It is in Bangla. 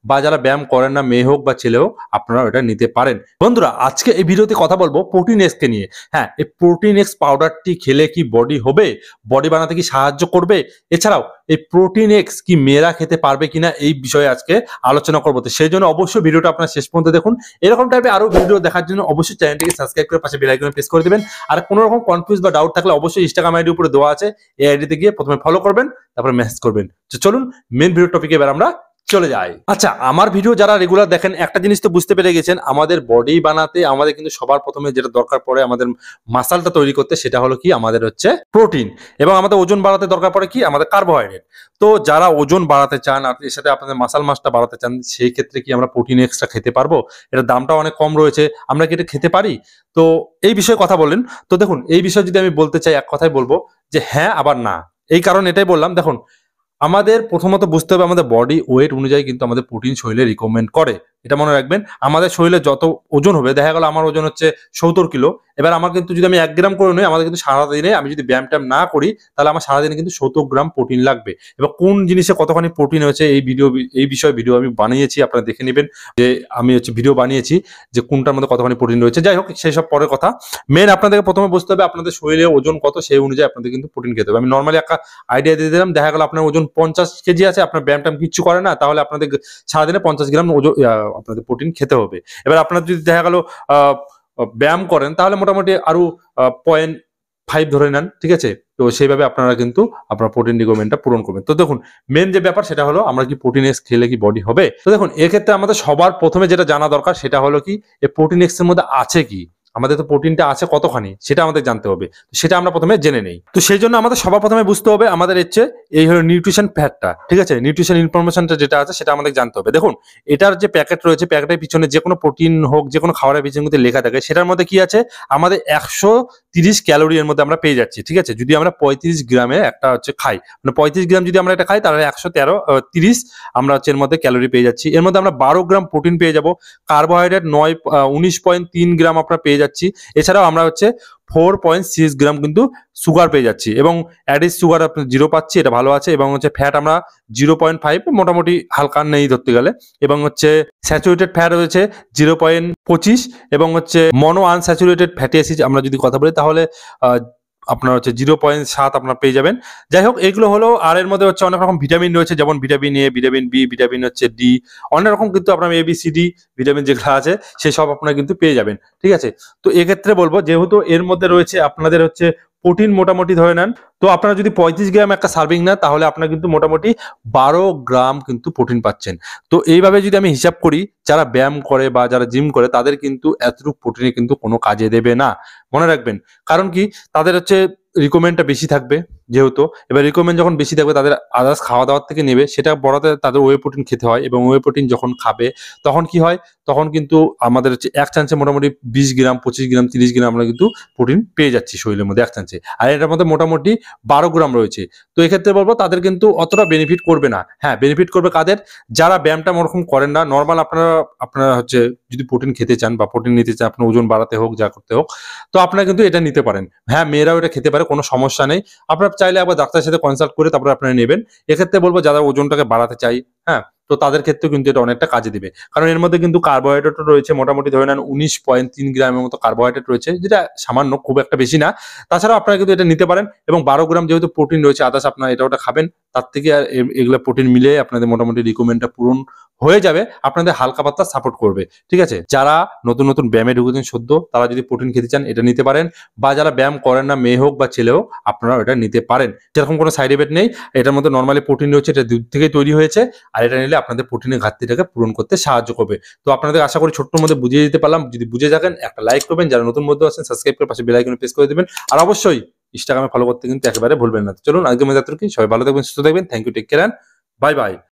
বা যারা ব্যায়াম করেন না, মেয়ে হোক বা ছেলে হোক, আপনারা এটা নিতে পারেন। বন্ধুরা, আজকে এই ভিডিওতে কথা বলবো প্রোটিন এক্স কে নিয়ে। হ্যাঁ, এই প্রোটিন এক্স পাউডারটি খেলে কি বডি হবে, বডি বানাতে কি সাহায্য করবে, এছাড়াও এই প্রোটিন এক্স কি মেয়েরা খেতে পারবে কিনা, এই বিষয়ে আজকে আলোচনা করবো। তো সেই জন্য অবশ্যই ভিডিওটা আপনার শেষ পর্যন্ত দেখুন। এরকম টাইপের আরো ভিডিও দেখার জন্য অবশ্যই চ্যানেলটিকে সাবস্ক্রাইব করে পাশে বেল আইকনে প্রেস করে দিবেন। আর কোনো রকম কনফিউজ বা ডাউট থাকলে অবশ্যই ইনস্টাগ্রাম আইডি উপরে দেওয়া আছে, এই আইডিতে গিয়ে প্রথমে ফলো করবেন, তারপরে মেসেজ করবেন। তো চলুন মেন ভিডিও টপিকে এবার আমরা চলে যাই। আচ্ছা, আমার ভিডিও যারা রেগুলার দেখেন একটা জিনিস তো বুঝতে পেরে গেছেন, আমাদের বডি বানাতে আমাদের কিন্তু সবার প্রথমে যেটা দরকার পড়ে আমাদের মাসালটা তৈরি করতে, সেটা হলো কি আমাদের হচ্ছে প্রোটিন। এবং আমাদের ওজন বাড়াতে দরকার পড়ে কি আমাদের কার্বোহাইড্রেট। তো যারা ওজন বাড়াতে চান আর এর সাথে আপনাদের মাসাল মাসটা বাড়াতে চান, সেই ক্ষেত্রে কি আমরা প্রোটিন এক্সট্রা খেতে পারবো? এটার দামটা অনেক কম রয়েছে, আমরা কি এটা খেতে পারি? তো এই বিষয়ে কথা বললেন। তো দেখুন, এই বিষয়ে যদি আমি বলতে চাই, এক কথাই বলবো যে হ্যাঁ আবার না। এই কারণ এটাই বললাম, দেখুন আমাদের প্রথমত বুঝতে হবে আমাদের বডি ওয়েট অনুযায়ী কিন্তু আমাদের প্রোটিন শরীরে রিকমেন্ড করে। এটা মনে রাখবেন, আমাদের শরীরে যত ওজন হবে, দেখা গেল আমার ওজন হচ্ছে 70 কিলো, এবার আমার কিন্তু যদি আমি 1 গ্রাম করে নিই, আমাদের কিন্তু সারাদিনে আমি যদি ব্যায়াম ট্যায়াম না করি, তাহলে আমার সারাদিনে কিন্তু 70 গ্রাম প্রোটিন লাগবে। এবার কোন জিনিসে কতখানি প্রোটিন হয়েছে এই বিষয়ে ভিডিও আমি বানিয়েছি, আপনারা দেখে নেবেন যে আমি হচ্ছে ভিডিও বানিয়েছি যে কোনটার মধ্যে কতখানি প্রোটিন রয়েছে। যাই হোক, সেই সব পরের কথা। মেন আপনাদেরকে প্রথমে বুঝতে হবে আপনাদের শরীরে ওজন কত, সেই অনুযায়ী আপনাদের কিন্তু প্রোটিন খেতে হবে। আমি নর্মালি একটা আইডিয়া দিয়ে দিলাম, দেখা গেল আপনার ওজন 50 কেজি আছে, আপনার ব্যায়াম ট্যায়াম কিচ্ছু করে না, তাহলে আপনাদের সারাদিনে 50 গ্রাম ওজন আপনাদের প্রোটিন খেতে হবে। এবার আপনার যদি দেখা গেল ব্যায়াম করেন, তাহলে মোটামুটি আরো 0.5 ধরে নেন, ঠিক আছে? তো সেইভাবে আপনারা কিন্তু আপনার প্রোটিন রিকোয়ারমেন্টটা পূরণ করবেন। তো দেখুন, মেন যে ব্যাপার সেটা হলো আমরা কি প্রোটিন এক্স খেলে কি বডি হবে। তো দেখুন, এক্ষেত্রে আমাদের সবার প্রথমে যেটা জানা দরকার সেটা হলো কি এই প্রোটিন এক্স এর মধ্যে আছে কি, আমাদের তো প্রোটিনটা আছে কতখানি সেটা আমাদের জানতে হবে। সেটা আমরা প্রথমে জেনে নেই। তো সেই জন্য আমাদের সবার প্রথমে বুঝতে হবে আমাদের হচ্ছে এই হলো নিউট্রিশন ফ্যাটটা, ঠিক আছে? নিউট্রিশন ইনফরমেশনটা যেটা আছে সেটা আমাদের জানতে হবে। দেখুন, এটার যে প্যাকেট রয়েছে, প্যাকেটের পিছনে যে কোনো প্রোটিন হোক, যে কোনো খাবারের পিছনে কিন্তু লেখা থাকে, সেটার মধ্যে কি আছে আমাদের 130 ক্যালোরি এর মধ্যে আমরা পেয়ে যাচ্ছি, ঠিক আছে? যদি আমরা 35 গ্রামে একটা হচ্ছে খাই, মানে 35 গ্রাম যদি আমরা এটা খাই, তাহলে 130 আমরা হচ্ছে এর মধ্যে ক্যালোরি পেয়ে যাচ্ছি। এর মধ্যে আমরা 12 গ্রাম প্রোটিন পেয়ে যাব, কার্বোহাইড্রেট 19.3 গ্রাম আমরা পেয়ে যাচ্ছি। এছাড়াও আমরা হচ্ছে 4.6 গ্রাম কিন্তু সুগার পেয়ে যাচ্ছি, এবং অ্যাডিড সুগার আপনি 0 পাচ্ছি, এটা ভালো আছে। এবং হচ্ছে ফ্যাট আমরা 0.5, মোটামুটি হালকা নেই ধরতে গেলে। এবং হচ্ছে স্যাচুরেটেড ফ্যাট রয়েছে 0.25, এবং হচ্ছে মনো আনস্যাচুরেটেড ফ্যাটি অ্যাসিড আমরা যদি কথা বলি, তাহলে আপনার হচ্ছে 0.7 আপনার পেয়ে যাবেন। যাই হোক, এগুলো হলো। আর এর মধ্যে হচ্ছে অনেক রকম ভিটামিন রয়েছে, যেমন vitamin A, vitamin B, vitamin হচ্ছে ডি, অনেক রকম কিন্তু আপনার A B C D vitamin যেগুলো আছে সেসব আপনারা কিন্তু পেয়ে যাবেন, ঠিক আছে? তো এক্ষেত্রে বলবো, যেহেতু এর মধ্যে রয়েছে আপনাদের হচ্ছে প্রোটিন মোটামুটি ধরে নেন, তো আপনারা যদি 35 গ্রাম একটা সার্ভিং নেন, তাহলে আপনারা কিন্তু মোটামুটি 12 গ্রাম কিন্তু প্রোটিন পাচ্ছেন। তো এইভাবে যদি আমি হিসাব করি, যারা ব্যায়াম করে বা যারা জিম করে, তাদের কিন্তু এতটুকু প্রোটিনে কিন্তু কোনো কাজে দেবে না, মনে রাখবেন। কারণ কি, তাদের হচ্ছে রিকোয়ারমেন্টটা বেশি থাকবে, যেহেতু এবার রিকোয়ারমেন্ট যখন বেশি থাকবে, তাদের আদার্স খাওয়া দাওয়ার থেকে নেবে, সেটা বড়াতে তাদের ওয়ে প্রোটিন খেতে হয়। এবং ওয়ে প্রোটিন যখন খাবে, তখন কি হয়, তখন কিন্তু আমাদের হচ্ছে এক চান্সে মোটামুটি 20 গ্রাম, 25 গ্রাম, 30 গ্রাম আমরা কিন্তু প্রোটিন পেয়ে যাচ্ছি শরীরের মধ্যে এক চান্সে। আর এটার মধ্যে মোটামুটি 12 গ্রাম রয়েছে। তো এক্ষেত্রে বলবো তাদের কিন্তু অতটা বেনিফিট করবে না। হ্যাঁ, বেনিফিট করবে কাদের, যারা ব্যায়ামটা ওরকম করেন না, নর্মাল আপনারা হচ্ছে যদি প্রোটিন খেতে চান বা প্রোটিন নিতে চান, আপনার ওজন বাড়াতে হোক, যা করতে হোক, তো আপনারা কিন্তু এটা নিতে পারেন। হ্যাঁ, মেয়েরাও এটা খেতে পারে, কোনো সমস্যা নেই। আপনারা চাইলে আবার ডাক্তারের সাথে কনসাল্ট করে তারপরে আপনারা নেবেন। এক্ষেত্রে বলবো যারা ওজনটাকে বাড়াতে চাই, হ্যাঁ, তো তাদের ক্ষেত্রেও কিন্তু এটা অনেকটা কাজে দিবে। কারণ এর মধ্যে কিন্তু কার্বোহাইড্রেট রয়েছে মোটামুটি ধরে নেন 19.3 গ্রামের মতো কার্বোহাইড্রেট রয়েছে, যেটা সামান্য, খুব একটা বেশি না। তাছাড়াও আপনারা কিন্তু এটা নিতে পারেন। এবং 12 গ্রাম যেহেতু প্রোটিন রয়েছে, আদার্স আপনারা এটা ওটা খাবেন, তার থেকে আর এগুলো প্রোটিন মিলে আপনাদের মোটামুটি রিকোয়ারমেন্টটা পূরণ হয়ে যাবে, আপনাদের হালকা পাতলা সাপোর্ট করবে, ঠিক আছে? যারা নতুন নতুন ব্যায়ামে ঢুকেছেন সদ্য, তারা যদি প্রোটিন খেতে চান, এটা নিতে পারেন। বা যারা ব্যায়াম করেন না, মেয়ে হোক বা ছেলে হোক, আপনারা এটা নিতে পারেন। যেরকম কোনো সাইড এফেক্ট নেই, এটার মধ্যে নর্মালি প্রোটিন রয়েছে, এটা দুধ থেকে তৈরি হয়েছে। আর এটা নিলে আপনাদের প্রোটিনের ঘাটতিটাকে পূরণ করতে সাহায্য করবে। তো আপনাদের আশা করি ছোট্টর মধ্যে বুঝিয়ে দিতে পারলাম। যদি বুঝে থাকেন, একটা লাইক করবেন, যারা নতুন মধ্যে আছেন সাবস্ক্রাইব করে পাশে বেল আইকনে প্রেস করে দিবেন। আর অবশ্যই ইনস্টাগ্রামে ফলো করতে কিন্তু একেবারে ভুলবেন না। চলুন আজকে মেজাত্র কি, সবাই ভালো থাকবেন, সুস্থ থাকবেন। Thank you, take care, bye by.